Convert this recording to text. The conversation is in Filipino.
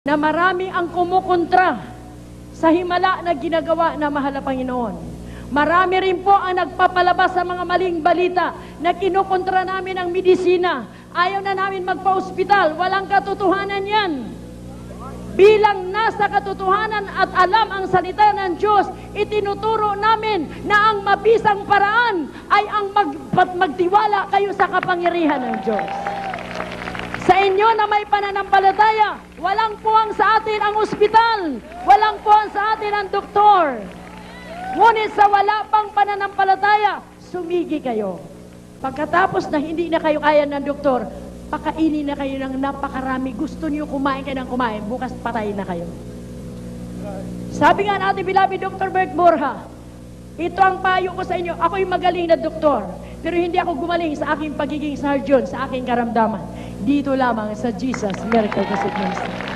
na marami ang kumukontra sa himala na ginagawa na mahal na Panginoon. Marami rin po ang nagpapalabas sa mga maling balita na kinukontra namin ang medisina. Ayaw na namin magpa-ospital. Walang katotohanan yan. Bilang nasa katotohanan at alam ang salita ng Diyos, itinuturo namin na ang mabisang paraan ay ang magtiwala kayo sa kapangyarihan ng Diyos. Sa inyo na may pananampalataya, walang puwang sa atin ang ospital, walang puwang sa atin ang doktor. Ngunit sa wala pang pananampalataya, sumigi kayo. Pagkatapos na hindi na kayo kaya ng doktor, pakainin na kayo ng napakarami. Gusto niyo kumain kayo ng kumain, bukas patayin na kayo. Sabi nga natin, beloved Dr. Bert Borja, ito ang payo ko sa inyo. Ako'y magaling na doktor, pero hindi ako gumaling sa aking pagiging surgeon, sa aking karamdaman. Dito lamang sa Jesus Miracle Visit Ministry.